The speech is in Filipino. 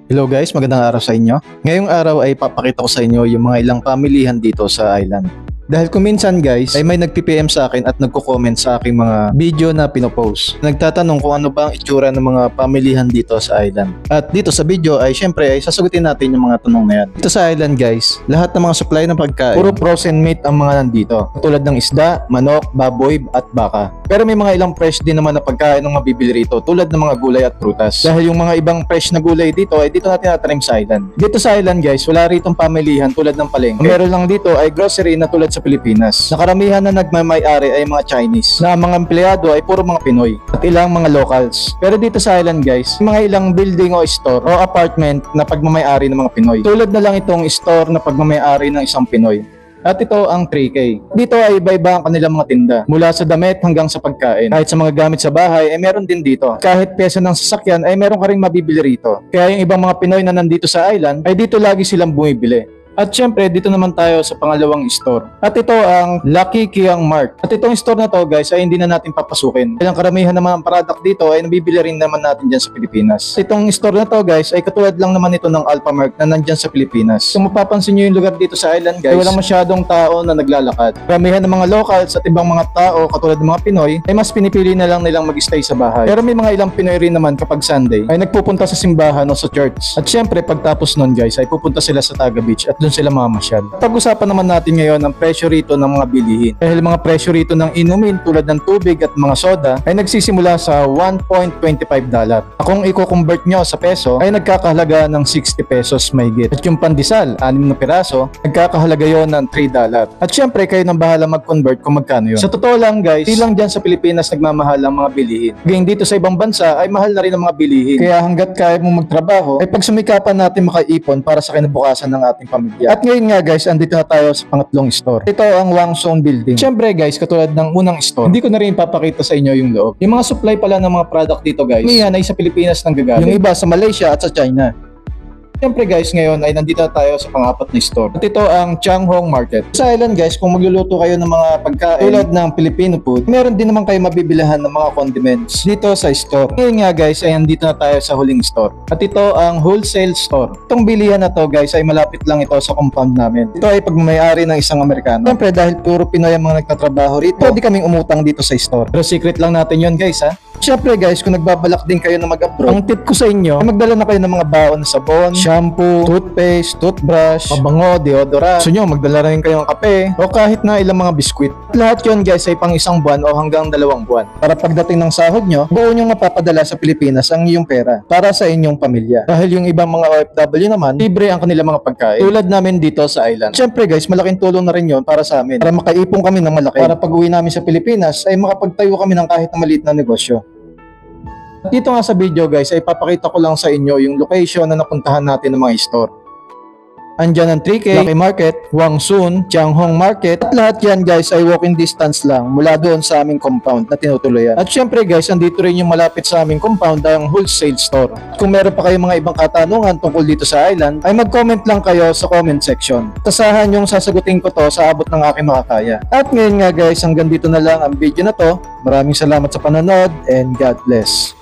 Hello guys, magandang araw sa inyo. Ngayong araw ay papakita ko sa inyo yung mga ilang pamilihan dito sa island. Dahil kung minsan guys ay may nagpi-PM sa akin at nagko-comment sa aking mga video na pinopost. Nagtatanong kung ano ba ang itsura ng mga pamilihan dito sa island. At dito sa video ay syempre ay sasagutin natin yung mga tanong na yan. Dito sa island guys, lahat ng mga supply ng pagkain, puro frozen meat ang mga nandito. Tulad ng isda, manok, baboy at baka. Pero may mga ilang fresh din naman na pagkain ng mabibili rito tulad ng mga gulay at prutas. Dahil yung mga ibang fresh na gulay dito ay dito natin natrim sa island. Dito sa island guys, wala ritong pamilihan tulad ng palengke. Meron lang dito ay grocery na tulad sa Pilipinas. Nakaramihan na nagmamay-ari ay mga Chinese, na ang mga empleyado ay puro mga Pinoy at ilang mga locals. Pero dito sa island guys, mga ilang building o store o apartment na pagmamay-ari ng mga Pinoy. Tulad na lang itong store na pagmamay-ari ng isang Pinoy. At ito ang 3K. Dito ay iba-iba ang kanilang mga tinda. Mula sa damit hanggang sa pagkain. Kahit sa mga gamit sa bahay ay meron din dito. Kahit pyesa ng sasakyan ay meron ka rin mabibili rito. Kaya yung ibang mga Pinoy na nandito sa island ay dito lagi silang bumibili. At syempre, dito naman tayo sa pangalawang store. At ito ang Lucky Kiang Mart. At itong store na to guys ay hindi na natin papasukin. Dahil ang karamihan ng mga product dito ay nabibili rin naman natin dyan sa Pilipinas. Itong store na to guys ay katulad lang naman ito ng Alphamart na nandyan sa Pilipinas. Kung mapapansin nyo yung lugar dito sa island guys, ay walang masyadong tao na naglalakad. Karamihan ng mga locals at ibang mga tao katulad ng mga Pinoy ay mas pinipili na lang nilang mag-stay sa bahay. Pero may mga ilang Pinoy rin naman kapag Sunday ay nagpupunta sa simbahan o sa church. At syempre pagtapos nun guys ay pupunta sila sa Taga Beach at doon sila mamasyal. Pag-usapan naman natin ngayon ang presyo rito ng mga bilihin. Dahil mga presyo rito ng inumin tulad ng tubig at mga soda ay nagsisimula sa $1.25. Kung i-convert nyo sa peso ay nagkakahalaga ng 60 pesos mahigit. At yung pandesal, 6 na piraso, nagkakahalaga yon ng $3. At syempre kayo nang bahala mag-convert kung magkano yun. Sa totoo lang guys, ilang dyan sa Pilipinas nagmamahal ang mga bilihin. Gayong dito sa ibang bansa ay mahal na rin ang mga bilihin. Kaya hanggat kaya mong magtrabaho ay pagsumikapan natin makaipon para sa kinabukasan ng ating pamilya. At ngayon nga guys, andito na tayo sa pangatlong store. Ito ang Wangsun Building. Siyempre guys, katulad ng unang store, hindi ko na rin papakita sa inyo yung loob. Yung mga supply pala ng mga product dito guys, yan ay sa Pilipinas nang gagaling. Yung iba sa Malaysia at sa China. Siyempre guys, ngayon ay nandito na tayo sa pang-apat na store. At ito ang Changhong Market. Sa island guys, kung magluluto kayo ng mga pagkain tulad ng Filipino food, meron din naman kayo mabibilihan ng mga condiments dito sa store. Ngayon nga guys, ay nandito na tayo sa huling store. At ito ang wholesale store. Itong bilihan na to guys ay malapit lang ito sa compound namin. Ito ay pagmamayari ng isang Amerikano. Siyempre dahil puro Pinoy ang mga nagtatrabaho rito, pwede kaming umutang dito sa store. Pero secret lang natin yon guys ha. Siyempre guys, kung nagbabalak din kayo na mag-abroad, ang tip ko sa inyo ay magdala na kayo ng mga baon na sabon, shampoo, toothpaste, toothbrush, pabango, deodorant. Gusto nyo, magdala rin kayo ng kape o kahit na ilang mga biskwit. At lahat yun guys ay pang 1 buwan o hanggang 2 buwan. Para pagdating ng sahod nyo, buo nyo mapapadala sa Pilipinas ang iyong pera para sa inyong pamilya. Dahil yung ibang mga OFW naman, libre ang kanilang mga pagkain. Tulad namin dito sa island. Siyempre guys, malaking tulong na rin yun para sa amin. Para makaipon kami ng malaki. Para pag uwi namin sa Pilipinas ay makapagtayo kami ng kahit na maliit na negosyo. Dito nga sa video guys ay papakita ko lang sa inyo yung location na napuntahan natin ng mga store. Andyan ang 3K, Lucky Market, Wangsun, Changhong Market. At lahat yan guys ay walking distance lang mula doon sa aming compound na tinutuloyan. At syempre guys, andito rin yung malapit sa aming compound ang wholesale store. Kung meron pa kayong mga ibang katanungan tungkol dito sa island, ay mag-comment lang kayo sa comment section. Tasahan yung sasagutin ko to sa abot ng aking makakaya. At ngayon nga guys, hanggang dito na lang ang video na to. Maraming salamat sa panonood and God bless.